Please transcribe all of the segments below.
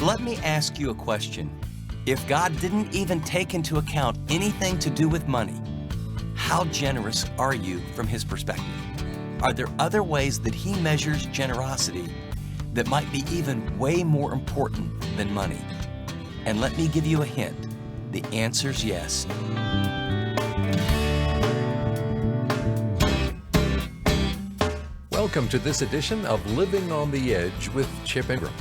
Let me ask you a question. If God didn't even take into account anything to do with money, how generous are you from His perspective? Are there other ways that He measures generosity that might be even way more important than money? And let me give you a hint. The answer's yes. Welcome to this edition of Living on the Edge with Chip Ingram.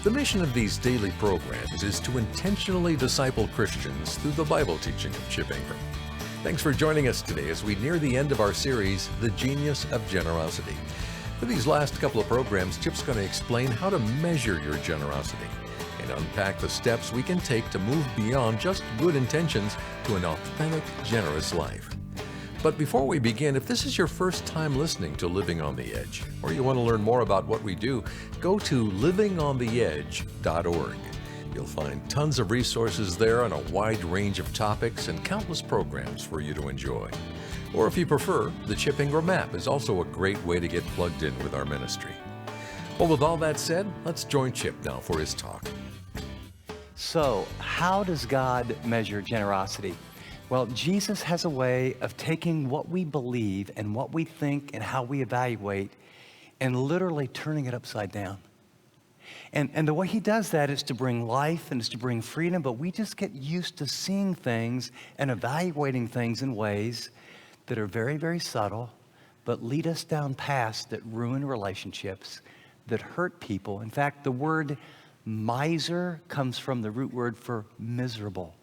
The mission of these daily programs is to intentionally disciple Christians through the Bible teaching of Chip Ingram. Thanks for joining us today as we near the end of our series, The Genius of Generosity. For these last couple of programs, Chip's going to explain how to measure your generosity and unpack the steps we can take to move beyond just good intentions to an authentic, generous life. But before we begin, if this is your first time listening to Living on the Edge, or you want to learn more about what we do, go to livingontheedge.org. You'll find tons of resources there on a wide range of topics and countless programs for you to enjoy. Or if you prefer, the Chip Ingram app is also a great way to get plugged in with our ministry. Well, with all that said, let's join Chip now for his talk. So, how does God measure generosity? Well, Jesus has a way of taking what we believe and what we think and how we evaluate and literally turning it upside down. And the way He does that is to bring life and is to bring freedom, but we just get used to seeing things and evaluating things in ways that are very, very subtle, but lead us down paths that ruin relationships, that hurt people. In fact, the word miser comes from the root word for miserable.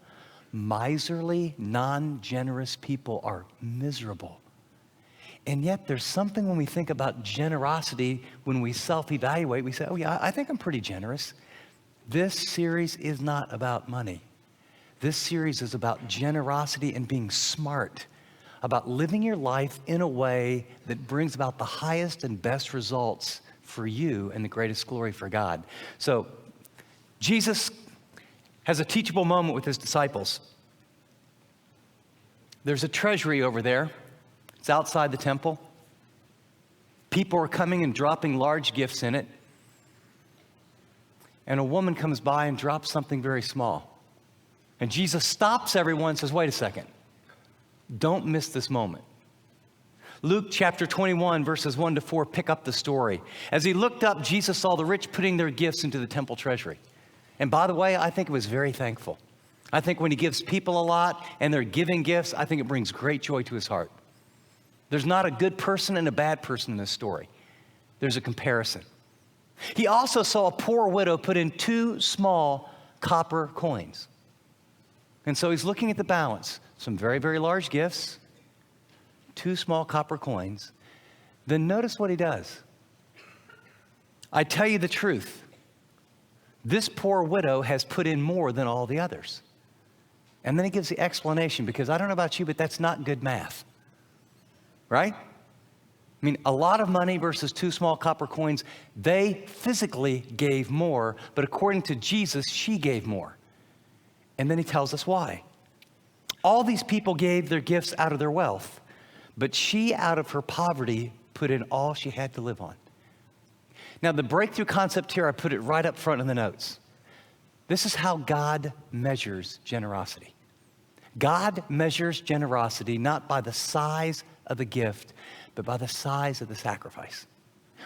Miserly, non-generous people are miserable. And yet there's something when we think about generosity, when we self-evaluate, we say, oh yeah, I think I'm pretty generous. This series is not about money. This series is about generosity and being smart, about living your life in a way that brings about the highest and best results for you and the greatest glory for God. So Jesus has a teachable moment with His disciples. There's a treasury over there. It's outside the temple. People are coming and dropping large gifts in it. And a woman comes by and drops something very small. And Jesus stops everyone and says, wait a second. Don't miss this moment. Luke chapter 21, verses 1 to 4, pick up the story. As He looked up, Jesus saw the rich putting their gifts into the temple treasury. And by the way, I think it was very thankful. I think when He gives people a lot and they're giving gifts, I think it brings great joy to His heart. There's not a good person and a bad person in this story. There's a comparison. He also saw a poor widow put in 2 small copper coins. And so He's looking at the balance. Some very, very large gifts, 2 small copper coins. Then notice what He does. I tell you the truth. This poor widow has put in more than all the others. And then He gives the explanation, because I don't know about you, but that's not good math. Right? I mean, a lot of money versus 2 small copper coins, they physically gave more, but according to Jesus, she gave more. And then He tells us why. All these people gave their gifts out of their wealth, but she, out of her poverty, put in all she had to live on. Now, the breakthrough concept here, I put it right up front in the notes. This is how God measures generosity. God measures generosity not by the size of the gift, but by the size of the sacrifice.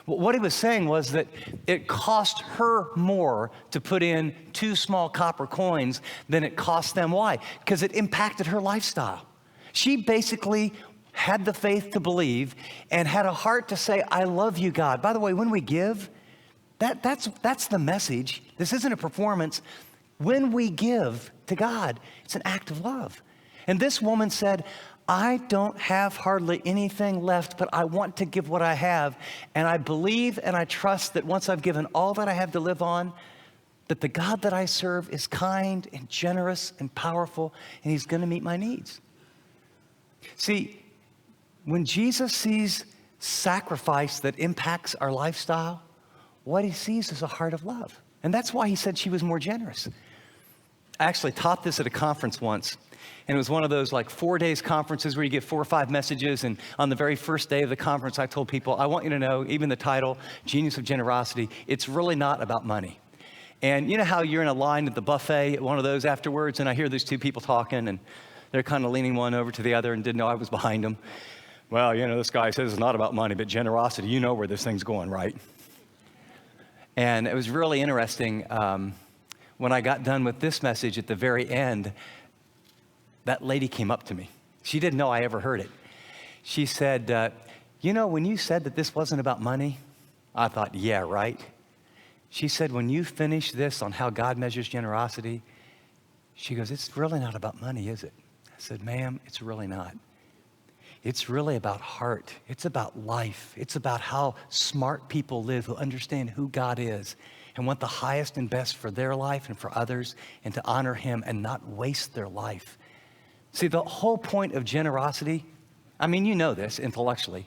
What He was saying was that it cost her more to put in 2 small copper coins than it cost them. Why? Because it impacted her lifestyle. She basically had the faith to believe and had a heart to say, I love you, God. By the way, when we give, that's the message. This isn't a performance. When we give to God, it's an act of love. And this woman said, I don't have hardly anything left, but I want to give what I have. And I believe and I trust that once I've given all that I have to live on, that the God that I serve is kind and generous and powerful, and He's going to meet my needs. See, when Jesus sees sacrifice that impacts our lifestyle, what He sees is a heart of love. And that's why He said she was more generous. I actually taught this at a conference once. And it was one of those like 4 days conferences where you get 4 or 5 messages. And on the very first day of the conference, I told people, I want you to know, even the title, Genius of Generosity, it's really not about money. And you know how you're in a line at the buffet at one of those afterwards, and I hear these two people talking, and they're kind of leaning one over to the other and didn't know I was behind them. Well, you know, this guy says it's not about money, but generosity. You know where this thing's going, right? And it was really interesting. When I got done with this message at the very end, that lady came up to me. She didn't know I ever heard it. She said, you know, when you said that this wasn't about money, I thought, yeah, right. She said, when you finish this on how God measures generosity, she goes, it's really not about money, is it? I said, ma'am, it's really not. It's really about heart. It's about life. It's about how smart people live who understand who God is and want the highest and best for their life and for others, and to honor him and not waste their life. See, the whole point of generosity, I mean, you know this intellectually.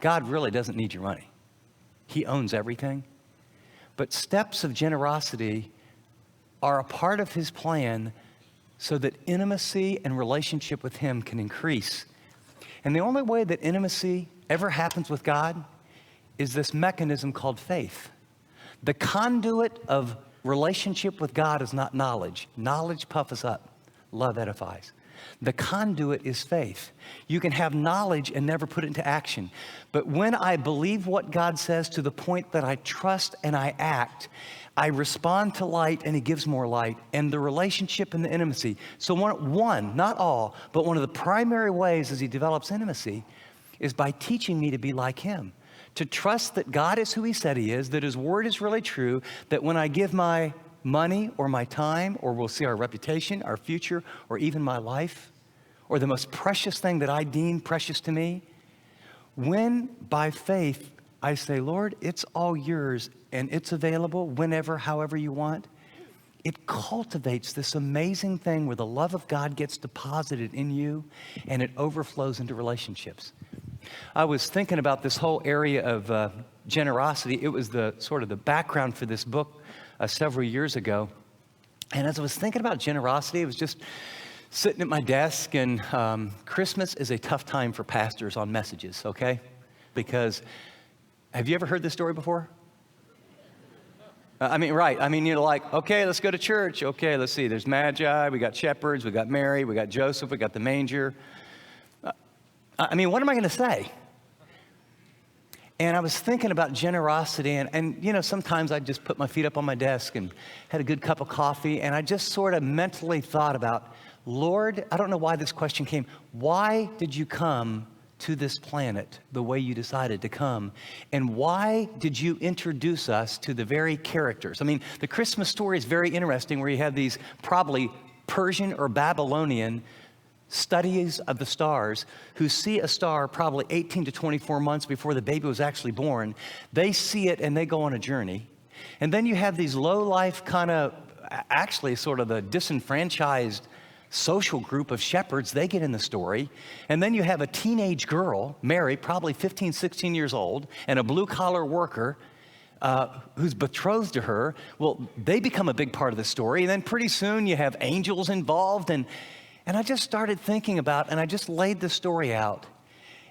God really doesn't need your money. He owns everything. But steps of generosity are a part of his plan so that intimacy and relationship with him can increase. And the only way that intimacy ever happens with God is this mechanism called faith. The conduit of relationship with God is not knowledge. Knowledge puffs up. Love edifies. The conduit is faith. You can have knowledge and never put it into action. But when I believe what God says to the point that I trust and I act, I respond to light and he gives more light, and the relationship and the intimacy. So one, not all, but one of the primary ways as he develops intimacy is by teaching me to be like him, to trust that God is who he said he is, that his word is really true, that when I give my money or my time, or we'll see our reputation, our future, or even my life, or the most precious thing that I deem precious to me, when by faith I say, Lord, it's all yours and it's available whenever, however you want, it cultivates this amazing thing where the love of God gets deposited in you and it overflows into relationships. I was thinking about this whole area of generosity. It was the sort of the background for this book several years ago. And as I was thinking about generosity, I was just sitting at my desk, and Christmas is a tough time for pastors on messages, okay? Because have you ever heard this story before? Right. You're like, okay, let's go to church. Okay, let's see. There's Magi, we got shepherds, we got Mary, we got Joseph, we got the manger. What am I going to say? And I was thinking about generosity, and you know, sometimes I just put my feet up on my desk and had a good cup of coffee, and I just sort of mentally thought about, Lord, I don't know why this question came. Why did you come to this planet the way you decided to come? And why did you introduce us to the very characters? The Christmas story is very interesting, where you have these probably Persian or Babylonian studies of the stars who see a star probably 18 to 24 months before the baby was actually born. They see it and they go on a journey. And then you have these low-life kind of, actually sort of the disenfranchised social group of shepherds. They get in the story. And then you have a teenage girl, Mary, probably 15, 16 years old, and a blue-collar worker who's betrothed to her. Well, they become a big part of the story. And then pretty soon you have angels involved. And I just started thinking about, and I just laid the story out.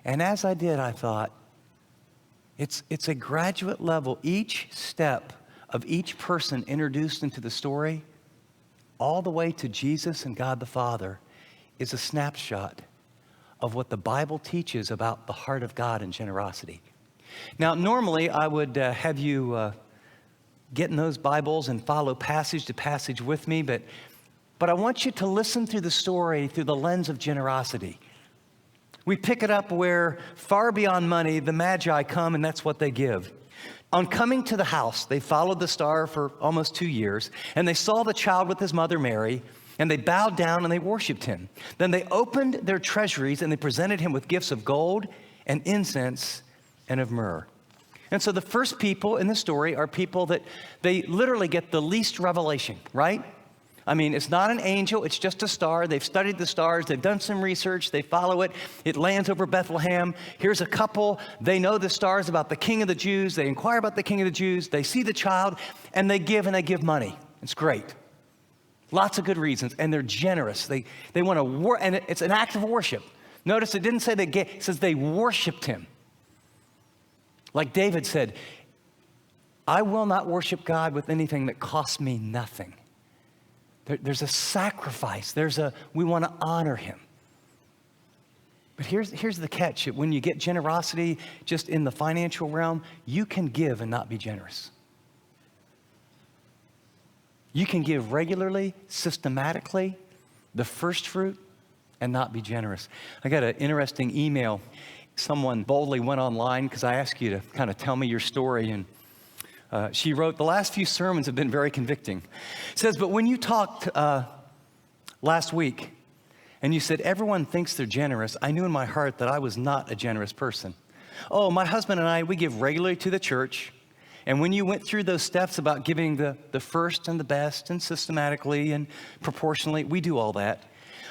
And as I did, I thought, it's a graduate level. Each step of each person introduced into the story, all the way to Jesus and God the Father, is a snapshot of what the Bible teaches about the heart of God and generosity. Now, normally I would have you get in those Bibles and follow passage to passage with me, but I want you to listen through the story through the lens of generosity. We pick it up where, far beyond money, the Magi come, and that's what they give. On coming to the house, they followed the star for almost 2 years, and they saw the child with his mother Mary, and they bowed down and they worshiped him. Then they opened their treasuries and they presented him with gifts of gold and incense and of myrrh. And so the first people in the story are people that they literally get the least revelation, right? It's not an angel, it's just a star. They've studied the stars, they've done some research, they follow it. It lands over Bethlehem. Here's a couple, they know the stars about the King of the Jews. They inquire about the King of the Jews. They see the child, and they give money. It's great. Lots of good reasons, and they're generous. They want to and it's an act of worship. Notice it didn't say they gave, it says they worshiped him. Like David said, I will not worship God with anything that costs me nothing. There's a sacrifice. We want to honor him. But here's the catch. When you get generosity just in the financial realm, you can give and not be generous. You can give regularly, systematically, the first fruit, and not be generous. I got an interesting email. Someone boldly went online because I asked you to kind of tell me your story. And she wrote, the last few sermons have been very convicting. It says, but when you talked last week and you said everyone thinks they're generous, I knew in my heart that I was not a generous person. Oh, my husband and I, we give regularly to the church. And when you went through those steps about giving the first and the best and systematically and proportionally, we do all that.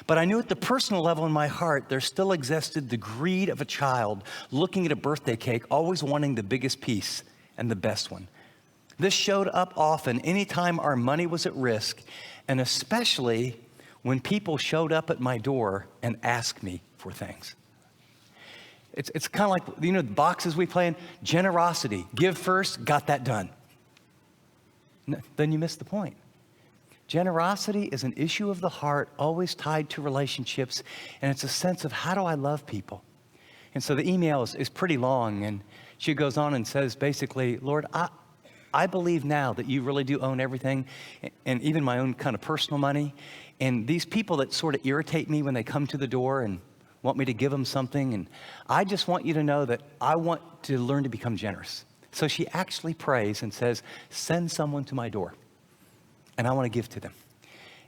But I knew at the personal level in my heart, there still existed the greed of a child looking at a birthday cake, always wanting the biggest piece and the best one. This showed up often anytime our money was at risk, and especially when people showed up at my door and asked me for things. It's kind of like, the boxes we play in, generosity, give first, got that done. Then you miss the point. Generosity is an issue of the heart, always tied to relationships, and it's a sense of how do I love people? And so the email is pretty long, and she goes on and says basically, Lord, I believe now that you really do own everything, and even my own kind of personal money, and these people that sort of irritate me when they come to the door and want me to give them something, and I just want you to know that I want to learn to become generous. So she actually prays and says, send someone to my door, and I want to give to them.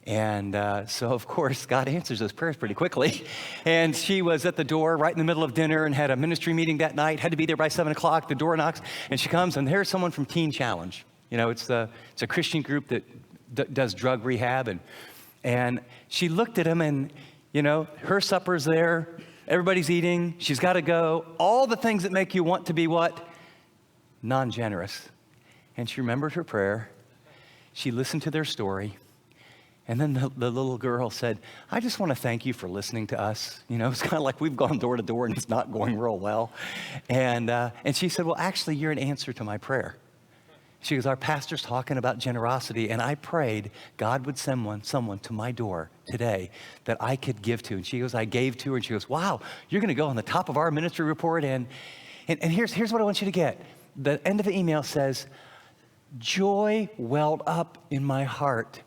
And so, of course, God answers those prayers pretty quickly. And she was at the door right in the middle of dinner and had a ministry meeting that night, had to be there by 7 o'clock. The door knocks, and she comes, and there's someone from Teen Challenge. It's a Christian group that does drug rehab. And she looked at him, and her supper's there, everybody's eating, she's got to go, all the things that make you want to be what? Non-generous. And she remembered her prayer. She listened to their story. And then the little girl said, I just want to thank you for listening to us. It's kind of like we've gone door to door and it's not going real well. And she said, well, actually, you're an answer to my prayer. She goes, our pastor's talking about generosity, and I prayed God would send someone to my door today that I could give to. And she goes, I gave to her, and she goes, wow, you're going to go on the top of our ministry report. And here's what I want you to get. The end of the email says, joy welled up in my heart.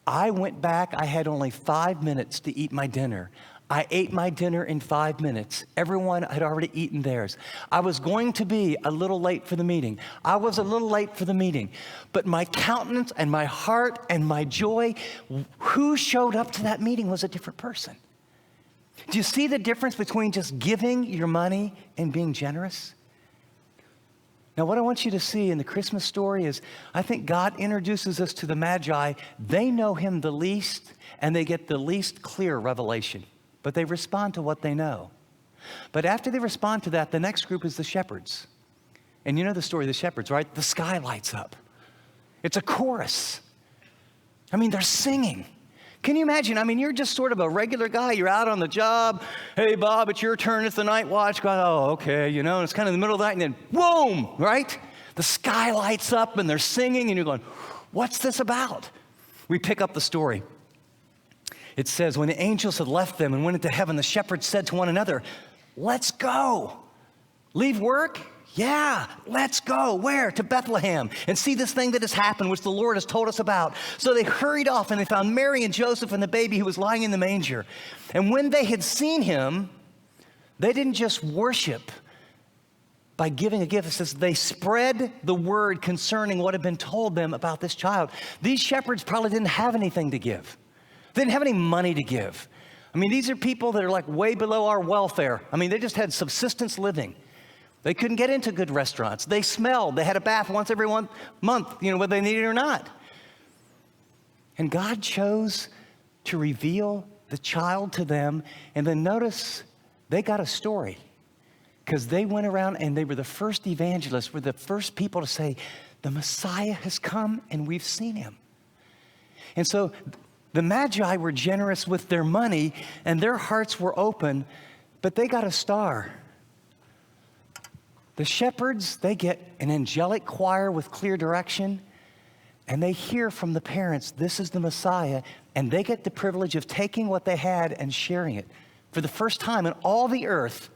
I went back, I had only 5 minutes to eat my dinner. I ate my dinner in 5 minutes. Everyone had already eaten theirs. I was going to be a little late for the meeting. I was a little late for the meeting. But my countenance and my heart and my joy, who showed up to that meeting was a different person. Do you see the difference between just giving your money and being generous? Now, what I want you to see in the Christmas story is I think God introduces us to the Magi. They know him the least, and they get the least clear revelation. But they respond to what they know. But after they respond to that, the next group is the shepherds. And you know the story of the shepherds, right? The sky lights up. It's a chorus. They're singing. Can you imagine? You're just sort of a regular guy. You're out on the job. Hey, Bob, it's your turn. It's the night watch. God, oh, okay, and it's kind of the middle of the night, and then boom, right? The sky lights up, and they're singing, and you're going, what's this about? We pick up the story. It says, when the angels had left them and went into heaven, the shepherds said to one another, let's go. Leave work? Yeah, let's go. Where? To Bethlehem and see this thing that has happened, which the Lord has told us about. So they hurried off, and they found Mary and Joseph and the baby who was lying in the manger. And when they had seen him, they didn't just worship by giving a gift. It says they spread the word concerning what had been told them about this child. These shepherds probably didn't have anything to give. They didn't have any money to give. These are people that are like way below our welfare. They just had subsistence living. They couldn't get into good restaurants. They smelled. They had a bath once every 1 month, whether they needed it or not. And God chose to reveal the child to them. And then notice they got a story, because they went around and they were the first evangelists, were the first people to say, the Messiah has come and we've seen him. And so the Magi were generous with their money and their hearts were open, but they got a star. The shepherds, they get an angelic choir with clear direction, and they hear from the parents, this is the Messiah, and they get the privilege of taking what they had and sharing it. For the first time in all the earth,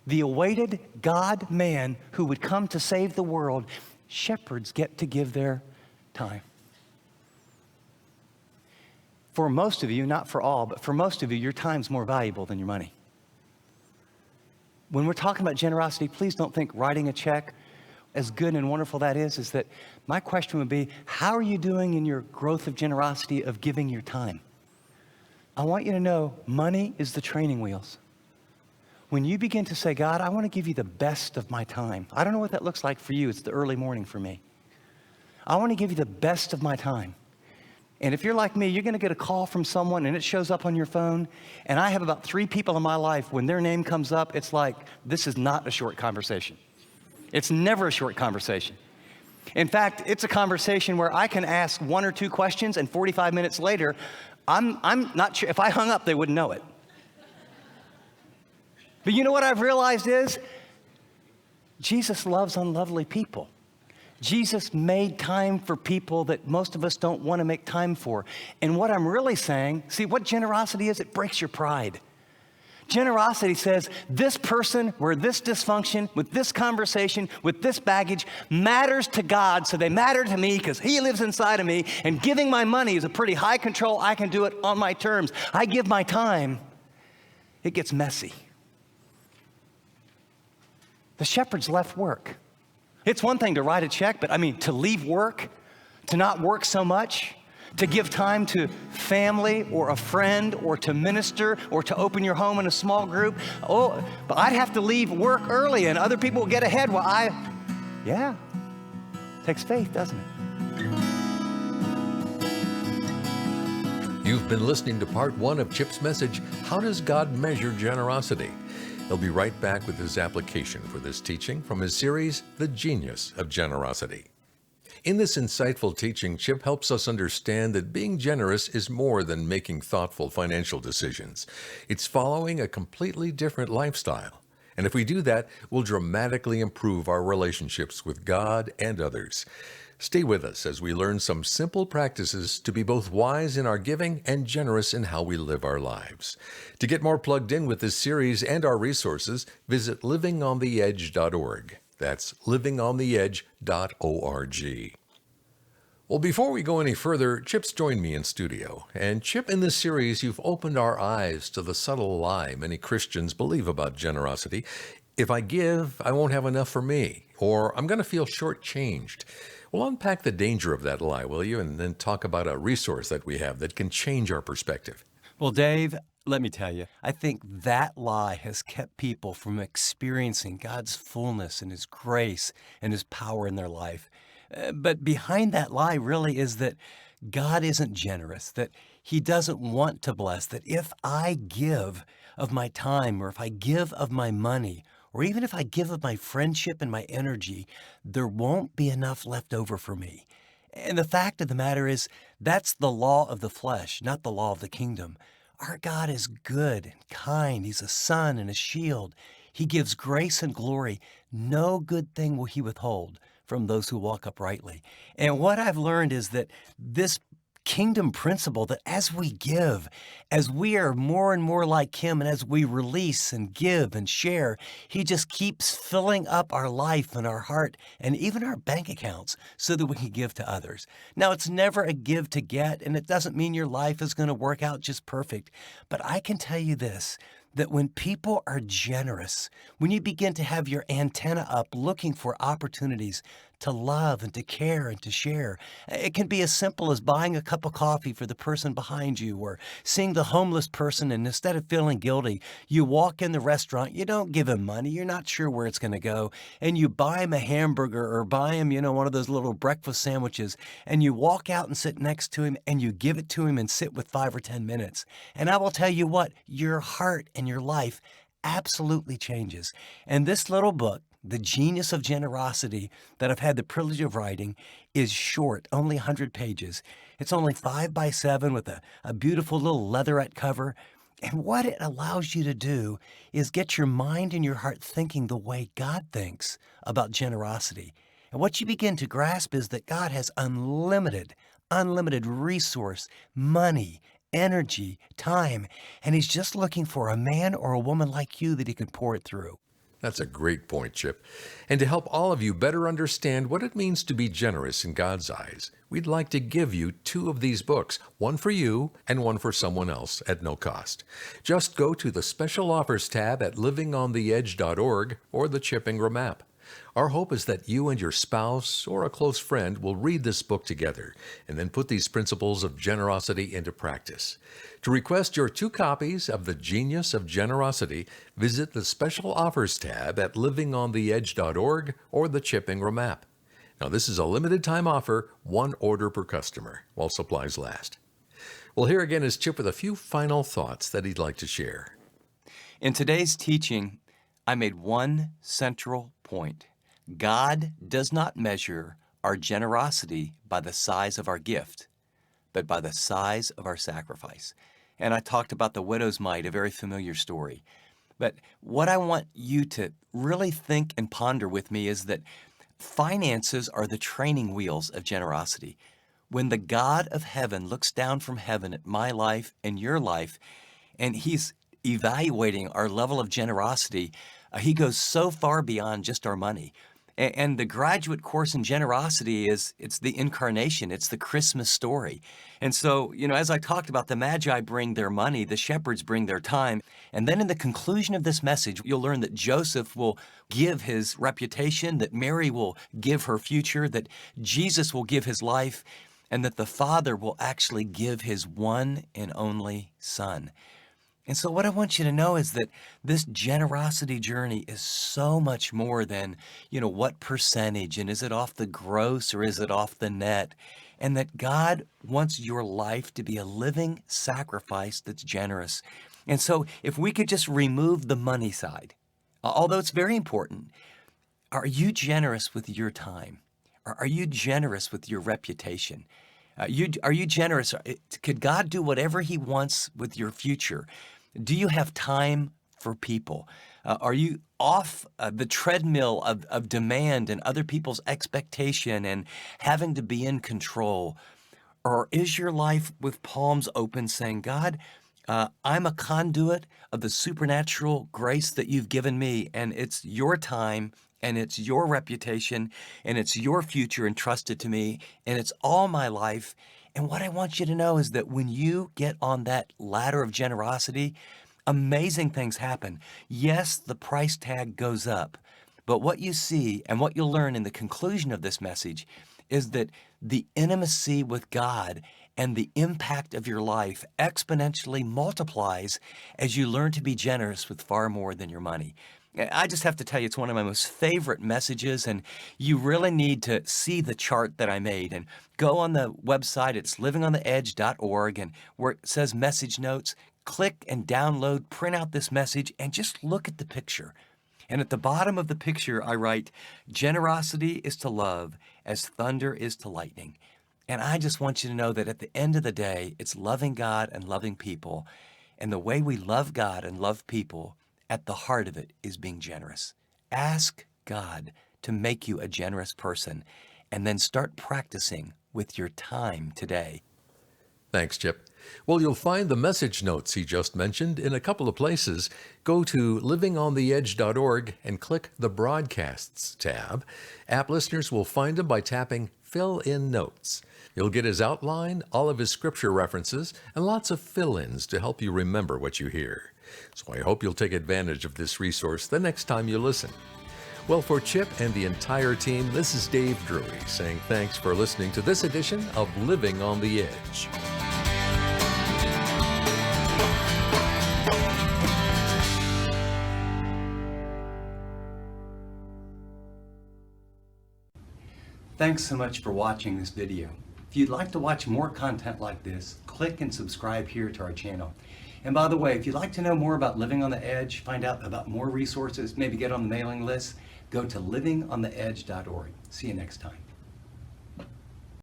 the awaited God-man who would come to save the world, shepherds get to give their time. For most of you, not for all, but for most of you, your time's more valuable than your money. When we're talking about generosity, please don't think writing a check, as good and wonderful that is that my question would be, how are you doing in your growth of generosity of giving your time? I want you to know money is the training wheels. When you begin to say, God, I want to give you the best of my time. I don't know what that looks like for you. It's the early morning for me. I want to give you the best of my time. And if you're like me, you're going to get a call from someone and it shows up on your phone. And I have about 3 people in my life, when their name comes up, it's like, this is not a short conversation. It's never a short conversation. In fact, it's a conversation where I can ask 1 or 2 questions and 45 minutes later, I'm not sure, if I hung up, they wouldn't know it. But you know what I've realized is, Jesus loves unlovely people. Jesus made time for people that most of us don't want to make time for. And what I'm really saying, see what generosity is? It breaks your pride. Generosity says, this person, where this dysfunction, with this conversation, with this baggage, matters to God, so they matter to me because He lives inside of me, and giving my money is a pretty high control. I can do it on my terms. I give my time. It gets messy. The shepherds left work. It's one thing to write a check, but to leave work, to not work so much, to give time to family or a friend or to minister or to open your home in a small group. Oh, but I'd have to leave work early and other people will get ahead while yeah, takes faith, doesn't it? You've been listening to part 1 of Chip's message, How Does God Measure Generosity? He'll be right back with his application for this teaching from his series, The Genius of Generosity. In this insightful teaching, Chip helps us understand that being generous is more than making thoughtful financial decisions. It's following a completely different lifestyle. And if we do that, we'll dramatically improve our relationships with God and others. Stay with us as we learn some simple practices to be both wise in our giving and generous in how we live our lives. To get more plugged in with this series and our resources, visit livingontheedge.org. That's livingontheedge.org. Well, before we go any further, Chip's joined me in studio. And Chip, in this series, you've opened our eyes to the subtle lie many Christians believe about generosity. If I give, I won't have enough for me, or I'm going to feel shortchanged. Well, unpack the danger of that lie, will you? And then talk about a resource that we have that can change our perspective. Well, Dave, let me tell you, I think that lie has kept people from experiencing God's fullness and His grace and His power in their life. But behind that lie really is that God isn't generous, that He doesn't want to bless, that if I give of my time or if I give of my money, or even if I give of my friendship and my energy, there won't be enough left over for me. And the fact of the matter is, that's the law of the flesh, not the law of the kingdom. Our God is good and kind. He's a sun and a shield. He gives grace and glory. No good thing will He withhold from those who walk uprightly. And what I've learned is that this kingdom principle, that as we give, as we are more and more like Him, and as we release and give and share, He just keeps filling up our life and our heart and even our bank accounts so that we can give to others. Now, it's never a give to get, and it doesn't mean your life is going to work out just perfect. But I can tell you this, that when people are generous, when you begin to have your antenna up looking for opportunities to love and to care and to share, it can be as simple as buying a cup of coffee for the person behind you, or seeing the homeless person, and instead of feeling guilty, you walk in the restaurant, you don't give him money, you're not sure where it's going to go, and you buy him a hamburger or buy him, one of those little breakfast sandwiches, and you walk out and sit next to him and you give it to him and sit with 5 or 10 minutes. And I will tell you what, your heart and your life absolutely changes. And this little book, The Genius of Generosity, that I've had the privilege of writing, is short, only 100 pages. It's only 5 by 7 with a beautiful little leatherette cover. And what it allows you to do is get your mind and your heart thinking the way God thinks about generosity. And what you begin to grasp is that God has unlimited resource, money, energy, time, and He's just looking for a man or a woman like you that He can pour it through. That's a great point, Chip. And to help all of you better understand what it means to be generous in God's eyes, we'd like to give you 2 of these books, one for you and one for someone else at no cost. Just go to the Special Offers tab at livingontheedge.org or the Chip Ingram app. Our hope is that you and your spouse or a close friend will read this book together and then put these principles of generosity into practice. To request your 2 copies of The Genius of Generosity, visit the Special Offers tab at livingontheedge.org or the Chip Ingram app. Now, this is a limited time offer, 1 order per customer, while supplies last. Well, here again is Chip with a few final thoughts that he'd like to share. In today's teaching, I made one central point. God does not measure our generosity by the size of our gift, but by the size of our sacrifice. And I talked about the widow's mite, a very familiar story. But what I want you to really think and ponder with me is that finances are the training wheels of generosity. When the God of heaven looks down from heaven at my life and your life, and He's evaluating our level of generosity, He goes so far beyond just our money. And the graduate course in generosity it's the incarnation. It's the Christmas story. And so, as I talked about, the Magi bring their money, the shepherds bring their time. And then in the conclusion of this message, you'll learn that Joseph will give his reputation, that Mary will give her future, that Jesus will give his life, and that the Father will actually give his one and only Son. And so what I want you to know is that this generosity journey is so much more than, what percentage, and is it off the gross or is it off the net? And that God wants your life to be a living sacrifice that's generous. And so if we could just remove the money side, although it's very important, are you generous with your time? Are you generous with your reputation? Are you generous? Could God do whatever He wants with your future? Do you have time for people? Are you off the treadmill of demand and other people's expectation and having to be in control? Or is your life with palms open saying, God, I'm a conduit of the supernatural grace that you've given me, and it's your time, and it's your reputation, and it's your future entrusted to me, and it's all my life. And what I want you to know is that when you get on that ladder of generosity, amazing things happen. Yes, the price tag goes up, but what you see and what you'll learn in the conclusion of this message is that the intimacy with God and the impact of your life exponentially multiplies as you learn to be generous with far more than your money. I just have to tell you, it's one of my most favorite messages, and you really need to see the chart that I made. And go on the website, it's livingontheedge.org, and where it says message notes, click and download, print out this message, and just look at the picture. And at the bottom of the picture, I write, generosity is to love as thunder is to lightning. And I just want you to know that at the end of the day, it's loving God and loving people. And the way we love God and love people, at the heart of it is being generous. Ask God to make you a generous person, and then start practicing with your time today. Thanks, Chip. Well, you'll find the message notes he just mentioned in a couple of places. Go to livingontheedge.org and click the Broadcasts tab. App listeners will find them by tapping Fill in Notes. You'll get his outline, all of his scripture references, and lots of fill-ins to help you remember what you hear. So I hope you'll take advantage of this resource the next time you listen. Well, for Chip and the entire team, this is Dave Drury saying thanks for listening to this edition of Living on the Edge. Thanks so much for watching this video. If you'd like to watch more content like this, click and subscribe here to our channel. And by the way, if you'd like to know more about Living on the Edge, find out about more resources, maybe get on the mailing list, go to livingontheedge.org. See you next time.